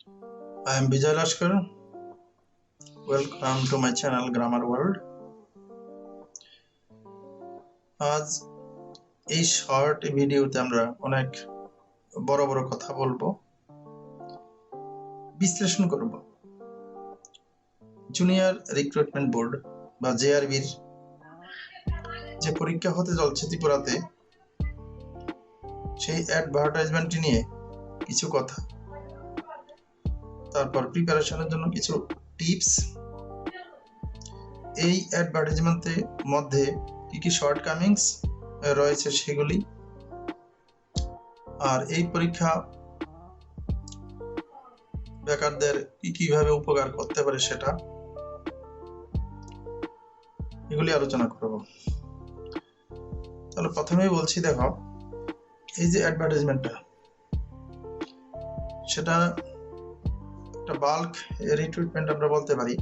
I am Vijay Lashkar. Welcome to my channel Grammar World. আজ এই short ভিডিওতে আমরা অনেক বড় বড় কথা বলবো, বিশ্লেষণ করব। জুনিয়র রিক্রুটমেন্ট বোর্ড বা জেআরবির যে পরীক্ষা হতে চলছে ত্রিপুরাতে, সেই অ্যাডভার্টাইজমেন্টটি নিয়ে কিছু কথা, তারপর প্রিপারেশনের জন্য কিছু টিপস, এই অ্যাডভার্টাইজমেন্টের মধ্যে কি কি শর্টকামিংস রয়েছে সেগুলি, আর এই পরীক্ষা বেকারদের কিভাবে উপকার করতে পারে সেটা, এগুলি আলোচনা করব। তাহলে প্রথমেই বলছি, দেখো, এই যে অ্যাডভার্টাইজমেন্টটা, সেটা একটা বাল্ক রিক্রুটমেন্ট আমরা বলতে পারি,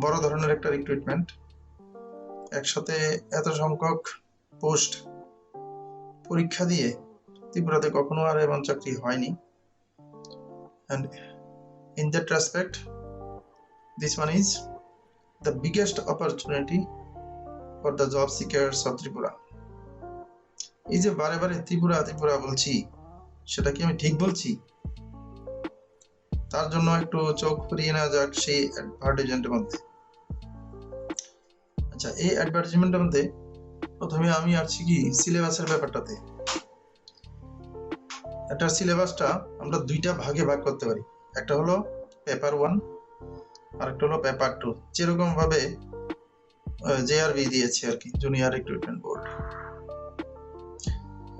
বড় ধরনের একটা রিক্রুটমেন্ট। একসাথে এত সংখ্যক পোস্ট পরীক্ষা দিয়ে ত্রিপুরাতে কখনো আর এমন চাকরি হয়নি। And in that respect, this one is the biggest opportunity for the job seekers of Tripura. এই যে বারে বারে ত্রিপুরা ত্রিপুরা বলছি, সেটা কি আমি ঠিক বলছি? তার জন্য একটু চোখ ফিরিয়ে নেওয়া যাক সেই অ্যাডভার্টাইজমেন্টের মধ্যে। আচ্ছা, এই অ্যাডভার্টাইজমেন্টের মধ্যে প্রথমে আমি আসছি কি সিলেবাসের ব্যাপারটাতে। একটা সিলেবাসটা আমরা দুইটা ভাগে ভাগ করতে পারি, একটা হলো পেপার 1 আর একটা হলো পেপার 2, যেরকম ভাবে জেআরবি দিয়েছে আর কি, জুনিয়র রিক্রুটমেন্ট বোর্ড।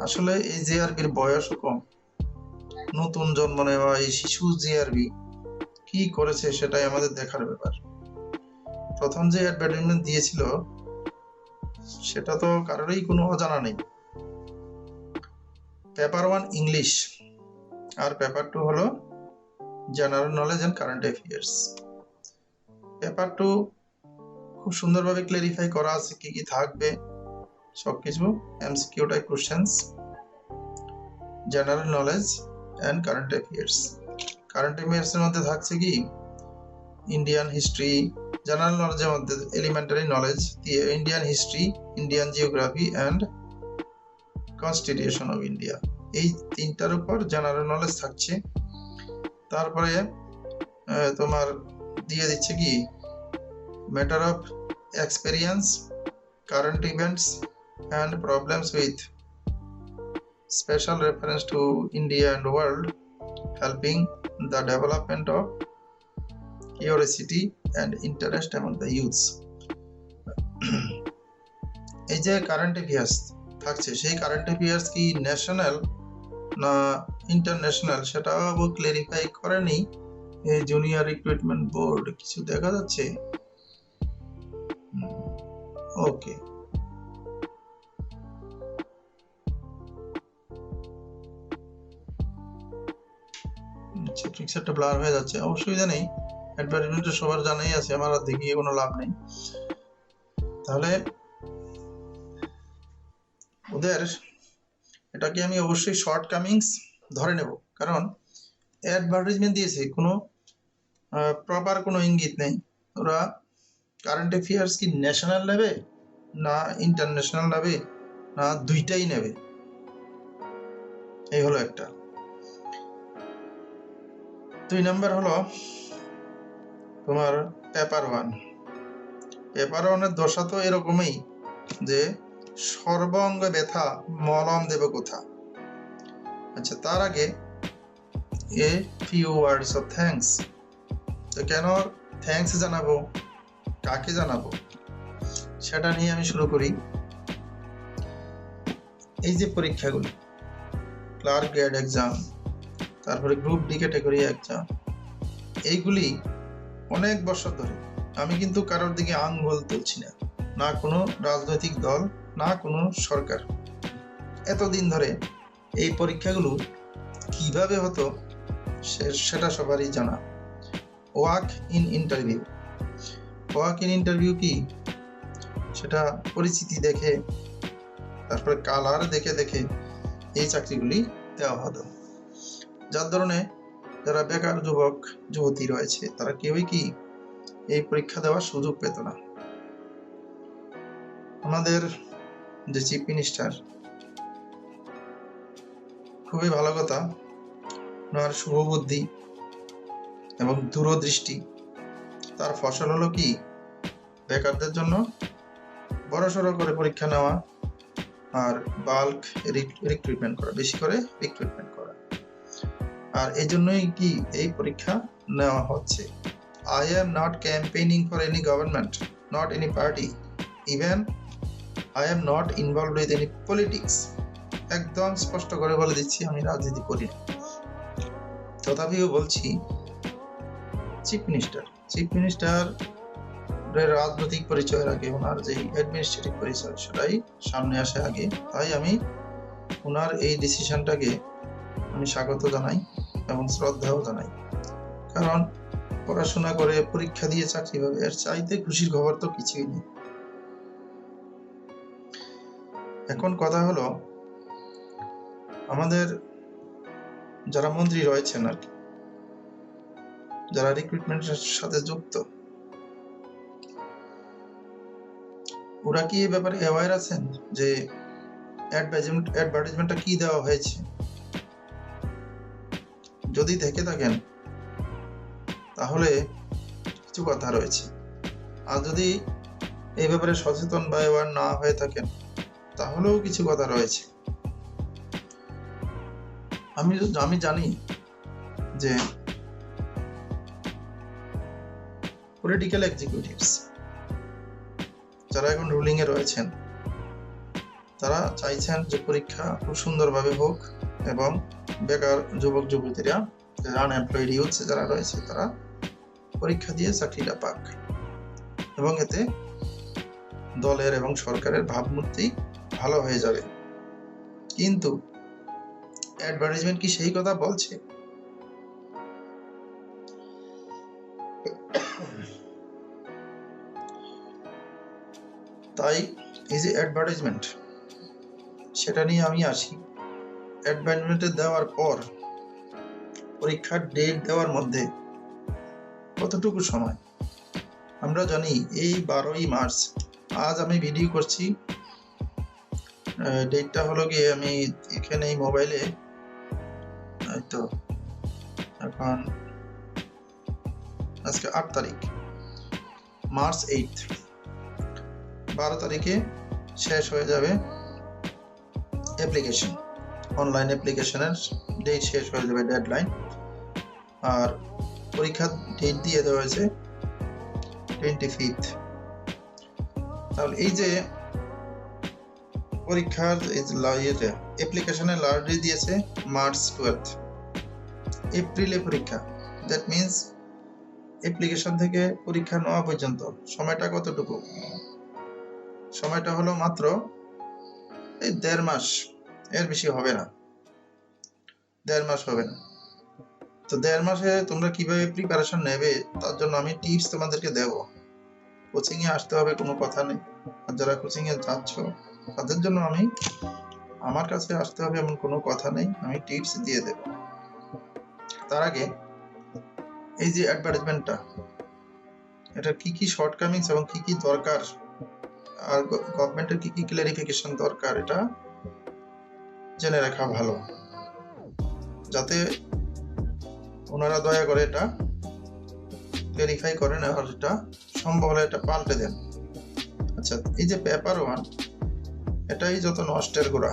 আসলে এই জেআরবির বয়সও কম, নতুন জন্ম নেওয়া এই শিশু জেআরবি কি করেছে সেটাই আমাদের দেখার ব্যাপার। প্রথম যে অ্যাডভার্টাইজমেন্ট দিয়েছিল সেটা তো কারোরই কোনো অজানা নেই। পেপার 1 ইংলিশ আর পেপার 2 হলো general knowledge and current affairs. Paper 2 খুব সুন্দরভাবে ক্লারিফাই করা আছে কি কি থাকবে সবকিছু, MCQ type questions, general knowledge and current affairs. Current affairs এর মধ্যে থাকছে কি ইন্ডিয়ান হিস্ট্রি, জেনারেল নলেজের মধ্যে এলিমেন্টারি নলেজ দিয়ে Indian history, Indian geography and constitution of India, এই তিনটার উপর জেনারেল নলেজ থাকছে। তারপরে তোমার দিয়ে দিচ্ছে কি matter of experience, current events and problems with special reference to India and world, helping the development of curiosity and interest among the youths. এই যে কারেন্ট অ্যাফেয়ার্স থাকছে, সেই কারেন্ট অ্যাফেয়ার্স কি ন্যাশনাল না ইন্টারন্যাশনাল সেটাও ক্লারিফাই করেনি এই junior recruitment board. কিছু দেখা যাচ্ছে? ওকে, আচ্ছা, পিকচারটা ব্লার হয়ে যাচ্ছে, অসুবিধা নেই, অ্যাডভার্টাইজমেন্ট সবার জানাই আছে, আমার আর দেখিয়ে কোনো লাভ নেই। তাহলে ওদের এটাকে আমি অবশ্যই শর্ট কামিংস ধরে নেব, কারণ অ্যাডভার্টাইজমেন্ট দিয়েছে, কোনো প্রপার কোনো ইঙ্গিত নেই ওরা কারেন্ট অ্যাফেয়ার্স কি ন্যাশনাল নেবে না ইন্টারন্যাশনাল নেবে না দুইটাই নেবে, এই হলো একটা। 2 নাম্বার হলো তোমার পেপার 1। পেপার 1-এর দশা তো এরকমই যে সর্বাঙ্গ ব্যথা মলম দেব কোথা। আচ্ছা, তার আগে a few words of thanks. তো কেন থ্যাঙ্কস জানাবো, কাকে জানাবো, সেটা নিয়ে আমি শুরু করি। এই যে পরীক্ষাগুলি, ক্লার্ক গ্রেড এক্সাম, তারপরে গ্রুপ ডি ক্যাটাগরি এক্সাম, এইগুলি অনেক বছর ধরে, আমি কিন্তু কারোর দিকে আঙ্গুল তুলছি না, না কোনো রাজনৈতিক দল না কোনো সরকার, এতদিন ধরে এই পরীক্ষাগুলো কিভাবে হতো সেটা সবারই জানা। Walk in interview, walk in interview কি সেটা পরিচিতি দেখে, তারপরে কালার দেখে দেখে এই চাকরিগুলি দেওয়া হতো, যার ধরনে যারা বেকার যুবক যুবতী রয়েছে তারা কেউই কি এই পরীক্ষা দেওয়ার সুযোগ পেত না। আমাদের যে চিফ মিনিস্টার, খুবই ভালো কথা, ওনার শুভবুদ্ধি এবং দূরদৃষ্টি, তার ফসল হলো কি বেকারদের জন্য বড়সড় করে পরীক্ষা নেওয়া আর বাল্ক রিক্রুটমেন্ট করা, বেশি করে রিক্রুটমেন্ট করা। আর এই জন্যই কি এই পরীক্ষা নেওয়া হচ্ছে। I am not campaigning for any government, not any party, even I am not involved with any politics. একদম স্পষ্ট করে বলে দিচ্ছি আমি রাজনীতি করি না। তথাপিও বলছি চিফ মিনিস্টার রাজনৈতিক পরিচয়ের আগে ওনার যে অ্যাডমিনিস্ট্রেটিভ পরিচয় সেটাই সামনে আসে আগে। তাই আমি ওনার এই ডিসিশনটাকে আমি স্বাগত জানাই এবং শ্রদ্ধাও জানাই। কারণ পড়াশোনা করে পরীক্ষা দিয়ে চাকরি পাবে, এর চাইতে খুশির খবর তো কিছুই নেই। এখন কথা হলো আমাদের যারা মন্ত্রী রয়েছেন আর কি, যারা রিক্রুটমেন্টের সাথে যুক্ত, ওরা কি এই ব্যাপারে অ্যাওয়্যার আছেন যে অ্যাডভার্টাইজমেন্টটা কি দেওয়া হয়েছে? যদি থেকে থাকেন তাহলে কিছু কথা রয়েছে, আর যদি এই ব্যাপারে সচেতন বা অ্যাওয়্যার না হয়ে থাকেন তাহলেও কিছু কথা রয়েছে। আমি জানি যে পলিটিক্যাল এক্সিকিউটিভস যারা এখন রুলিং এ রয়েছেন তারা চাইছেন যে পরীক্ষা খুব সুন্দরভাবে হোক এবং বেকার যুবক যুবতীরা, আনএমপ্লয়েড ইউথ যারা রয়েছে তারা পরীক্ষা দিয়ে চাকরিটা পাক, এবং এতে দলের এবং সরকারের ভাবমূর্তি ভালো হয়ে যাবে। কিন্তু অ্যাডভার্টাইজমেন্ট কি সেই কথা বলছে? তাই এই যে অ্যাডভার্টাইজমেন্ট, সেটা নিয়ে আমি আসি। অ্যাডভার্টাইজমেন্ট দেওয়ার পর পরীক্ষার ডেট দেওয়ার মধ্যে কতটুকু সময়? আমরা জানি এই 12ই মার্চ, আজ আমি ভিডিও করছি, ডেটটা হলো গিয়ে আমি এখানে এই মোবাইলে তো এখন আজকে 8 তারিখ, মার্চ 8, 12 তারিখে শেষ হয়ে যাবে অ্যাপ্লিকেশন, অনলাইন অ্যাপ্লিকেশনের ডেট শেষ হয়ে যাবে, ডেডলাইন। আর পরীক্ষার ডেট দিয়ে দেওয়া হয়েছে 25। তাহলে এই যে পরীক্ষার অ্যাপ্লিকেশনের লাস্ট ডেট দিয়েছে মার্চ 12, এপ্রিলে পরীক্ষা। দ্যাট মিনস অ্যাপ্লিকেশন থেকে পরীক্ষা নেওয়া পর্যন্ত সময়টা কতটুকু? সময়টা হলো মাত্র এই 1.5 মাস, এর বেশি হবে না, 1.5 মাস হবে না। তো 1.5 মাসে তোমরা কিভাবে প্রিপারেশন নেবে তার জন্য আমি টিপস তোমাদেরকে দেব। কোচিং এ আসতে হবে কোনো কথা নেই, আর যারা কোচিং এ যাচ্ছ তাদের জন্য আমার কাছে আসতে হবে এমন কোনো কথা নেই, আমি টিপস দিয়ে দেব। তার আগে এই যে অ্যাডভার্টাইজমেন্টটা, এটা কি কি শর্টকামিংস এবং কি কি দরকার, আর গভর্নমেন্টের কি কি ক্লারিফিকেশন দরকার, এটা জেনে রাখা ভালো, যাতে ওনারা দয়া করে এটা ভেরিফাই করেন আর এটা সম্ভব হলে এটা পাল্টে দেন। আচ্ছা, এই যে পেপার 1, এটাই যত নষ্টের গোড়া।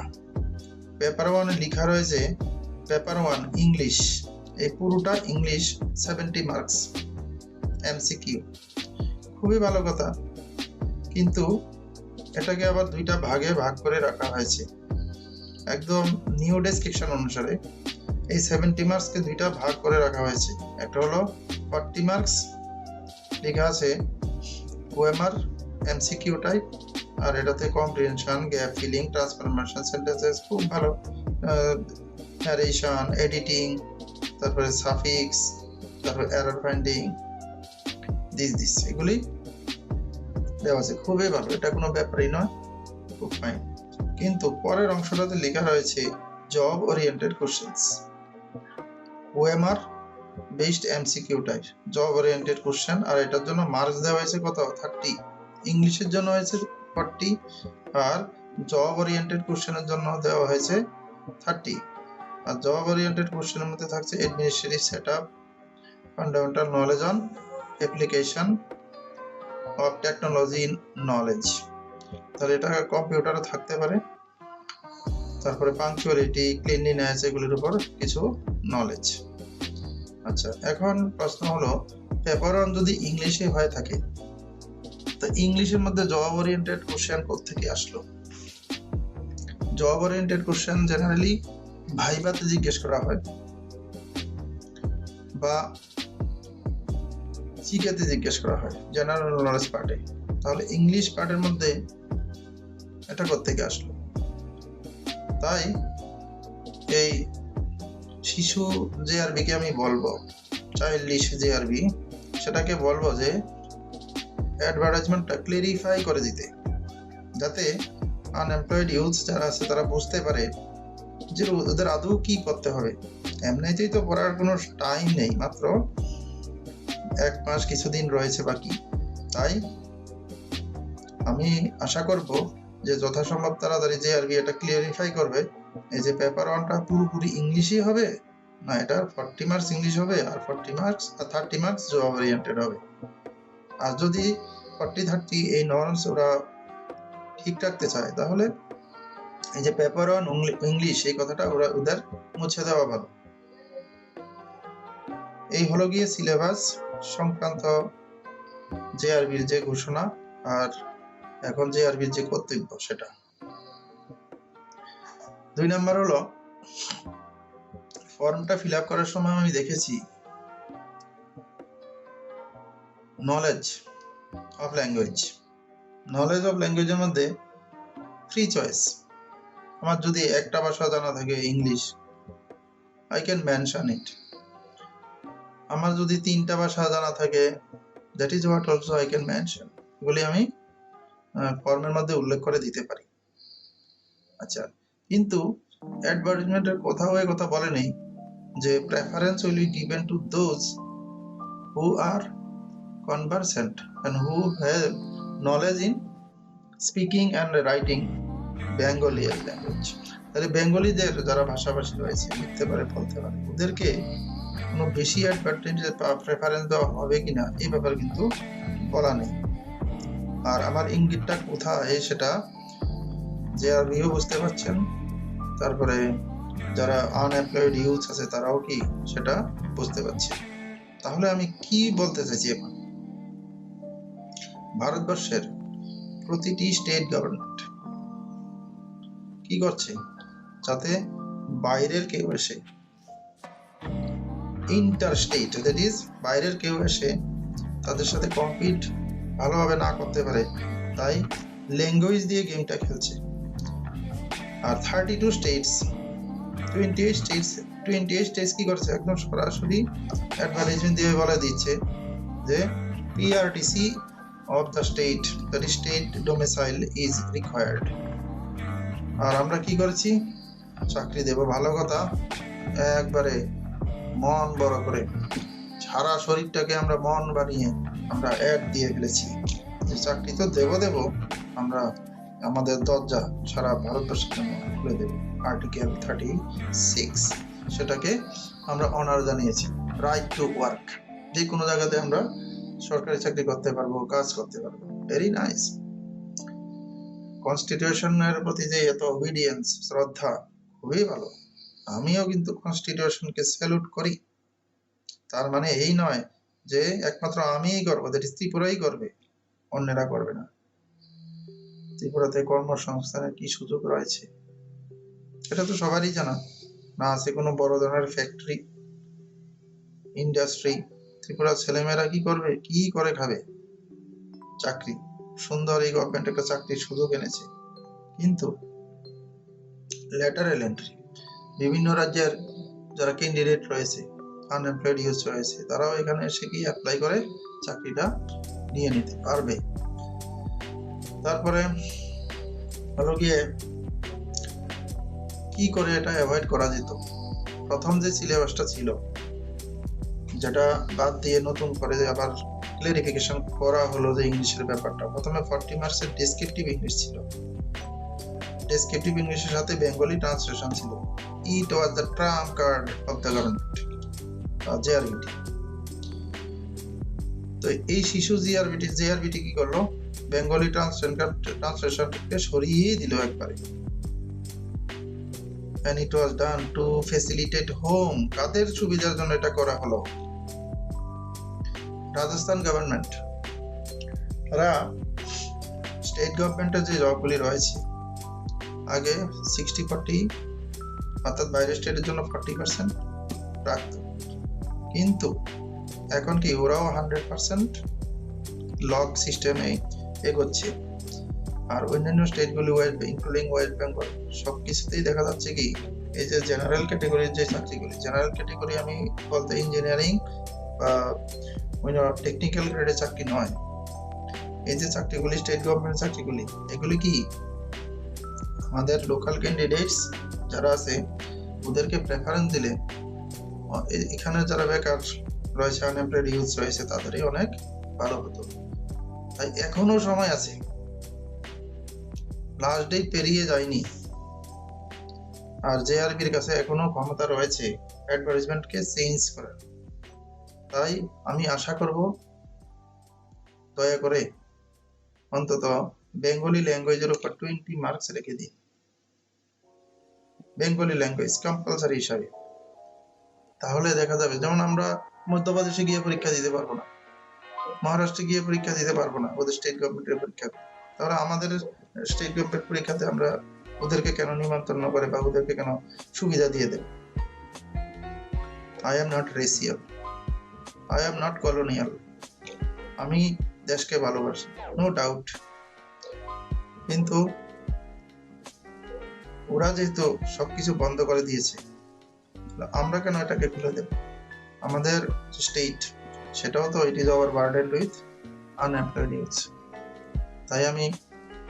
পেপার 1-এ লেখা রয়েছে পেপার 1 ইংলিশ, এই পুরোটা ইংলিশ, 70 মার্কস এমসিকিউ। খুবই ভালো কথা, কিন্তু এটাকে আবার 2টা ভাগে ভাগ করে রাখা হয়েছে। একদম নিউ ডেসক্রিপশন অনুসারে এই 70 মার্কসকে 2টা ভাগ করে রাখা হয়েছে। একটা হলো 40 মার্কস, লেখা আছে ওএমআর এমসিকিউ টাইপ, আর এটাতে comprehension, gap filling, transformation sentences, খুব ভালো, ন্যারেশন, এডিটিং, তারপরে সাফিক্স, তারপরে এরর ফাইন্ডিং, দিস এগুলি দেওয়া আছে। খুবই ভালো, এটা কোনো ব্যাপারই নয়, খুব ফাইন। কিন্তু পরের অংশটাতে লেখা রয়েছে job oriented questions, OMR based MCQ type, job oriented question. আর এটার জন্য মার্কস দেওয়া হয়েছে কত? 30। ইংলিশের জন্য হয়েছে 40, আর জব ওরিয়েন্টেড কোশ্চেনের জন্য দেওয়া হয়েছে 30। আর জব ওরিয়েন্টেড কোশ্চেনের মধ্যে থাকছে administrative setup, fundamental knowledge on application of technology knowledge, তাহলে এটা কম্পিউটারে থাকতে পারে। তারপরে পাংচুয়ালিটি, ক্লিনলিনেস, এগুলির উপর কিছু নলেজ। আচ্ছা, এখন প্রশ্ন হলো পেপার 1 যদি ইংলিশে হয়ে থাকে, তো ইংলিশের মধ্যে জব ওরিয়েন্টেড কোশ্চেন কোত্থেকে আসলো? জব ওরিয়েন্টেড কোশ্চেন জেনারেলি ভাইভাতে জিজ্ঞেস করা হয় বা জিকেতে জিজ্ঞেস করা হয়, জেনারেল নলেজ পার্টে। তাহলে ইংলিশ পার্টের মধ্যে এটা কোত্থেকে আসলো? তাই এই শিশু জেআরবি কে আমি বলবো, চাইল্ডিশ জেআরবি, সেটাকে বলবো যে অ্যাডভার্টাইজমেন্টটা ক্লিয়ারিফাই করে দিতে, যাতে আনএমপ্লয়েড ইউথ যারা আছে তারা বুঝতে পারে যে ওদের আদৌ কি করতে হবে। এমনিতেই তো পড়ার কোনো টাইম নেই, মাত্র 1 মাস কিছুদিন রয়েছে বাকি। তাই আমি আশা করব যে যথাসম্ভব তাড়াতাড়ি জেআরবি এটা ক্লিয়ারিফাই করবে, এই যে পেপার 1টা পুরোপুরি ইংলিশই হবে না, এটা 40 মার্কস ইংলিশ হবে আর 40 মার্কস আর 30 মার্কস জব ওরিয়েন্টেড হবে। আর যদি 40-30 এই নর্মস ওরা ঠিক রাখতে চায়, তাহলে এই যে পেপার 1 ইংলিশ এই কথাটা ওদের মুছে দেওয়া ভালো। এই হলো গিয়ে সিলেবাস সংক্রান্ত জেআরবির যে ঘোষণা, আর এখন জেআরবির যে কর্তব্য সেটা। 2 নাম্বার হলো ফর্মটা ফিল আপ করার সময় আমি দেখেছি knowledge of language. Knowledge of ল্যাঙ্গুয়েজের মধ্যে ফ্রি চয়েস। আমার যদি একটা ভাষা জানা থাকে English, I can mention it. আমার যদি 3টা ভাষা জানা থাকে, that is what also I can mention. এগুলি আমি ফর্মের মধ্যে উল্লেখ করে দিতে পারি। আচ্ছা, কিন্তু অ্যাডভার্টাইজমেন্টের কোথাও এই কথা বলে নেই যে preference will be given to those who are conversant and who have knowledge in speaking and writing Bengali language. তাহলে বেঙ্গলিদের যারা ভাষাভাষী রয়েছে, লিখতে পারে, বলতে পারে, ওদেরকে কোনো বেশি অ্যাডভান্টেজ প্রেফারেন্স দেওয়া হবে কিনা এই ব্যাপারে কিন্তু বলা নেই। আর আমার ইঙ্গিতটা কোথায় সেটা জেআরবিও বুঝতে পারছেন, তারপরে যারা আনএমপ্লয়েড ইউথ আছে তারাও কি সেটা বুঝতে পারছে। তাহলে আমি কি বলতে চাইছি, এখন ভারতবর্ষের প্রতিটি স্টেট গভর্নমেন্ট কি করছে, যাতে বাইরের কেউ এসে ইন্টারস্টেট, দ্যাট ইজ বাইরের কেউ এসে তাদের সাথে কম্পিট ভালোভাবে না করতে পারে, তাই ল্যাঙ্গুয়েজ দিয়ে গেমটা খেলছে। আর 28 স্টেটস কি করছে, একদম সরাসরি অ্যাডভার্টাইজমেন্ট দিয়ে বলে দিচ্ছে যে PRTC of the state, that is state domicile is required। আর আমরা কি করেছি, চাকরি দেব ভালো কথা, একবারে মন বড় করে সারা শরীরটাকে আমরা মন বানিয়ে আমরা অ্যাড দিয়ে ফেলেছি যে চাকরি তো দেব, আমরা আমাদের দরজা সারা ভারতবর্ষের জন্য খুলে দেব। আর্টিকেল 36 সেটাকে আমরা অনার জানিয়েছি, রাইট টু ওয়ার্ক। যে কোনো জায়গাতে আমরা সরকারি চাকরি করতে পারবো, কাজ করতে পারবো। Very nice. কনস্টিটিউশনের প্রতি যে এত ওবিডিয়েন্স, শ্রদ্ধা, খুবই ভালো। আমিও কিন্তু কনস্টিটিউশনকে স্যালুট করি। তার মানে এই নয় যে একমাত্র আমিই করবো, দ্যাট ইজ ত্রিপুরাই করবে, অন্যরা করবে না। ত্রিপুরাতে কর্মসংস্থানের কি সুযোগ রয়েছে এটা তো সবারই জানা। না আছে কোনো বড় ধরনের ফ্যাক্টরি, ইন্ডাস্ট্রি। ত্রিপুরার ছেলেমেয়েরা কি করবে, কি করে খাবে? চাকরি, সুন্দর এই গভর্নমেন্ট একটা চাকরির সুযোগ এনেছে, কিন্তু ল্যাটারাল এন্ট্রি, বিভিন্ন রাজ্যের যারা ক্যান্ডিডেট রয়েছে, আনএমপ্লয়েড ইউথ রয়েছে, তারাও এখানে এসে কি অ্যাপ্লাই করে চাকরিটা নিয়ে নিতে পারবে। তারপরে হলো গিয়ে কি করে এটা অ্যাভয়েড করা যেত। প্রথম যে সিলেবাসটা ছিল যেটা বাদ দিয়ে নতুন করে আবার ক্লারিফিকেশন করা হলো যে ইংলিশের ব্যাপারটা। প্রথমে 40 মার্কসের ডেসক্রিপটিভ ইংলিশ ছিল, ডেসক্রিপটিভ ইংলিশের সাথে বেঙ্গলি ট্রান্সলেশন ছিল। It was the trump card of the government, JRBT. তো এই শিশু জেআরবিটি কি করলো, বেঙ্গলি ট্রান্সলেশনকে সরিয়ে দিল একবারে। and it was done to facilitate home, কাদের সুবিধার জন্য এটা করা হলো? রাজস্থান গভর্নমেন্ট, তারা স্টেট গভর্নমেন্টের যে জবগুলি রয়েছে আগে 60-40, অর্থাৎ বাইরের স্টেটের জন্য 40% রাখতো, কিন্তু এখন কি ওরাও 100% লগ সিস্টেমে এগোচ্ছে। আর অন্যান্য স্টেটগুলি ইনক্লুডিং ওয়েস্ট বেঙ্গল সবকিছুতেই দেখা যাচ্ছে কি এই যে জেনারেল ক্যাটাগরির যে চাকরিগুলি, জেনারেল ক্যাটাগরি আমি বলতে ইঞ্জিনিয়ারিং বা টেকনিক্যাল গ্রেডের চাকরি নয়, এই যে চাকরিগুলি স্টেট গভর্নমেন্ট চাকরিগুলি, এগুলি কি আমাদের লোকাল ক্যান্ডিডেটস যারা আছে ওদেরকে প্রেফারেন্স দিলে এখানে যারা বেকার রয়েছে, আনএমপ্লয়েড ইউথ রয়েছে, তাদেরই অনেক ভালো হতো। তাই এখনো সময় আছে, লাস্ট ডেট পেরিয়ে যায়নি। আর জেআরবির কাছে এখনো ক্ষমতা রয়েছে অ্যাডভার্টাইজমেন্টকে চেঞ্জ করার। তাই আমি আশা করব দয়া করে অন্তত বেঙ্গলি ল্যাঙ্গুয়েজের উপর 20 মার্কস রেখে দিন, বেঙ্গলি ল্যাঙ্গুয়েজ কম্পালসারি হিসাবে। তাহলে দেখা যাবে, যেমন আমরা মধ্যপ্রদেশে গিয়ে পরীক্ষা দিতে পারবো না, মহারাষ্ট্রে গিয়ে পরীক্ষা দিতে পারবো না ওদের স্টেট গভর্নমেন্টের পরীক্ষা, তাহলে আমাদের স্টেট গভর্নমেন্ট পরীক্ষাতে আমরা ওদেরকে কেন নিমন্ত্রণ করে বা ওদেরকে কেন সুবিধা দিয়ে দেব? I am not racial, I am not colonial, আমি দেশকে ভালোবাসি, নো ডাউট। কিন্তু ওরা যেহেতু সবকিছু বন্ধ করে দিয়েছে, আমরা কেন এটাকে খুলে দেব? আমাদের স্টেট সেটাও তো it is our burden with unemployed youth. তাই আমি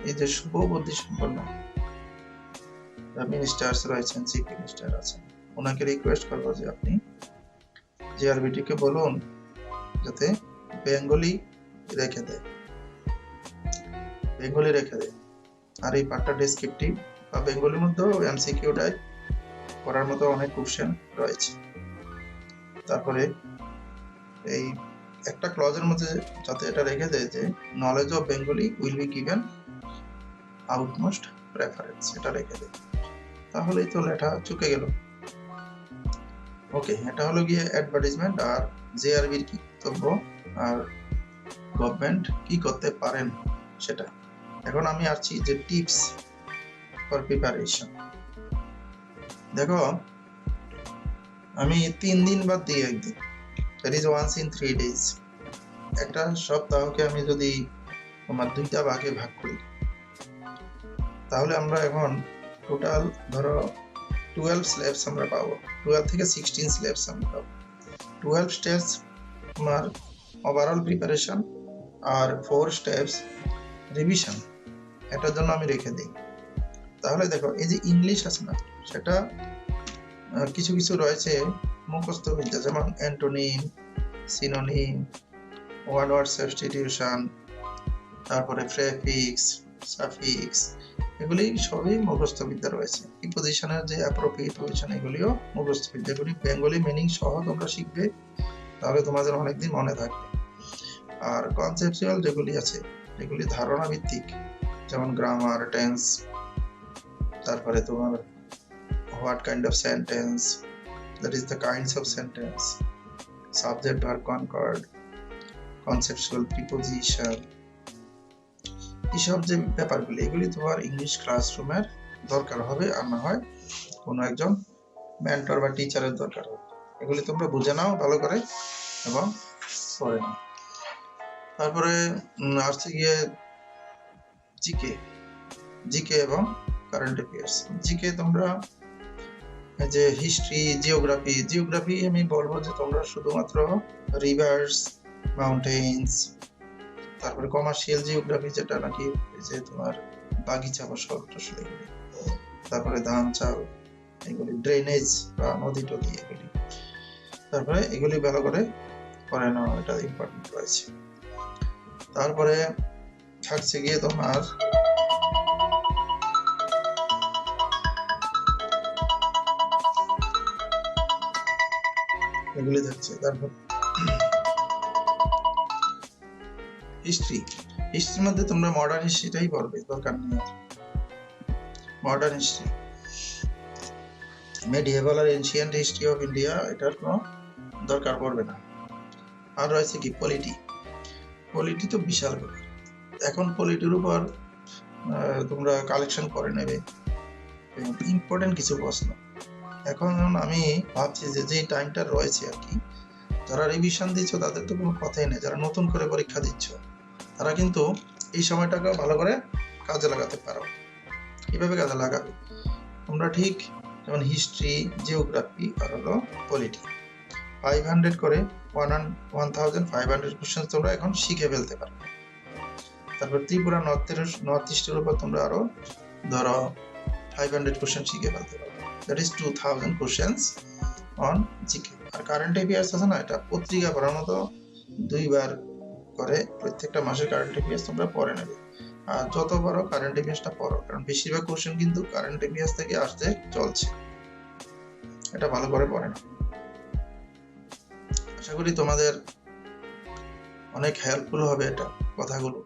এই যে শুভ বুদ্ধি সম্পন্ন মিনিস্টার্স রয়েছেন, চিফ মিনিস্টার আছেন, ওনাকে রিকোয়েস্ট করবো যে আপনি জেআরবিটি কে বলুন যাতে বেঙ্গলি রেখে দেয়, বেঙ্গলি রেখে দেয়। আর এই পার্টটা ডেসক্রিপটিভ বা বেঙ্গলির মধ্যেও এমসিকিউ টাইপ করার মতো অনেক কোশ্চেন রয়েছে। তারপরে এই একটা ক্লজের মধ্যে যাতে এটা রেখে দেয় যে knowledge of Bengali will be given আউটমোস্ট preference, এটা রেখে দেয়, তাহলেই তো লেখা চুকে গেল। ওকে, এটা হলো গিয়ে অ্যাডভার্টাইজমেন্ট আর জেআরবির কি কর্তব্য আর গভর্নমেন্ট কি করতে পারেন সেটা। এখন আমি আসছি যে টিপস ফর প্রিপারেশন। দেখো, আমি 3 দিন বাদ দিয়ে একদিন, that is once in 3 days, একটা সপ্তাহকে আমি যদি তোমার 2টা ভাগে ভাগ করি, তাহলে আমরা এখন টোটাল ধরো 12 স্ল্যাবস আমরা পাবো, 12 থেকে 16 স্ল্যাবস আমরা পাবো। 12 স্টেপস তোমার ওভারঅল প্রিপারেশন আর 4 স্টেপস রিভিশন, এটার জন্য আমি রেখে দিই। তাহলে দেখো, এই যে ইংলিশ আছে না, সেটা কিছু কিছু রয়েছে মুখস্থ বিদ্যা, যেমন অ্যান্টোনিম, সিনোনিম, ওয়ার্ড সাবস্টিটিউশন, তারপরে প্রেফিক্স, সাফিক্স, এগুলি সবই মুখস্থ বিদ্যা রয়েছে। প্রিপোজিশনের যে অ্যাপ্রোপ্রিয়েট পজিশন, এগুলিও মুখস্থ বিদ্যা। এগুলি বেঙ্গলি মিনিং সহ তোমরা শিখবে, তাহলে তোমাদের অনেকদিন মনে থাকবে। আর কনসেপচুয়াল যেগুলি আছে, এগুলি ধারণা ভিত্তিক, যেমন গ্রামার, টেন্স, তারপরে তোমার what kind of sentence, that is the kinds of sentence, subject verb concord, conceptual preposition, এইসব যে ব্যাপারগুলি, এগুলি তোমার ইংলিশ ক্লাসরুমের দরকার হবে, আর না হয় কোনো একজন মেন্টর বা টিচারের দরকার হবে। এগুলি তোমরা বুঝে নাও ভালো করে এবং পড়ে নাও। তারপরে আসছে গিয়ে জিকে এবং কারেন্ট অ্যাফেয়ার্স। জিকে তোমরা যে হিস্ট্রি, জিওগ্রাফি আমি বলবো যে তোমরা শুধুমাত্র রিভার্স, মাউন্টেন্স, তারপরে কমার্শিয়াল জিওগ্রাফি, যেটা নাকি যে তোমার বাগিচা বা ফসল, এগুলি, তারপরে ধান চাল, এগুলি ড্রেনেজ বা নদী টদি, এগুলি তারপরে এগুলি ভালো করে করে নেওয়া, এটা ইম্পর্টেন্ট রয়েছে। তারপরে থাকছে গিয়ে তোমার এগুলি থাকছে। তারপর হিস্ট্রির মধ্যে তোমরা মডার্ন হিস্ট্রিটাই পড়বে, দরকার নেই মডার্ন হিস্ট্রি, মেডিয়েভাল আর এনশিয়েন্ট হিস্ট্রি অফ ইন্ডিয়া এটার কোনো দরকার পড়বে না। আর রয়েছে কি পলিটি তো বিশাল ব্যাপার। এখন পলিটির উপর তোমরা কালেকশন করে নেবে ইম্পর্টেন্ট কিছু প্রশ্ন। এখন আমি ভাবছি যে টাইমটা রয়েছে আর কি, যারা রিভিশন দিচ্ছ তাদের তো কোনো কথাই নেই, যারা নতুন করে পরীক্ষা দিচ্ছ তারা কিন্তু এই সময়টাকে ভালো করে কাজে লাগাতে পারো। কিভাবে কাজে লাগাবে তোমরা, ঠিক যেমন হিস্ট্রি, জিওগ্রাফি আর হলো পলিটি 500 করে 1500 কোশ্চেন তোমরা এখন শিখে ফেলতে পারো। তারপর ত্রিপুরা নর্থ ইস্টের উপর তোমরা আরো ধরো 500 কোশ্চেন শিখে ফেলতে পারো, that is 2000 questions on GK. আর কারেন্ট অ্যাফেয়ার্স আছে না, এটা পত্রিকা পড়ার মতো 2বার করে প্রত্যেকটা মাসের কারেন্ট অ্যাফেয়ার্স তোমরা পড়ে নেবে। আর যত পারো কারেন্ট অ্যাফেয়ার্সটা পড়ো, কারণ বেশিরভাগ কোশ্চেন কিন্তু কারেন্ট অ্যাফেয়ার্স থেকে আসতে চলছে, এটা ভালো করে পড়ে না। আশা করি তোমাদের অনেক হেল্পফুল হবে এটা কথাগুলো।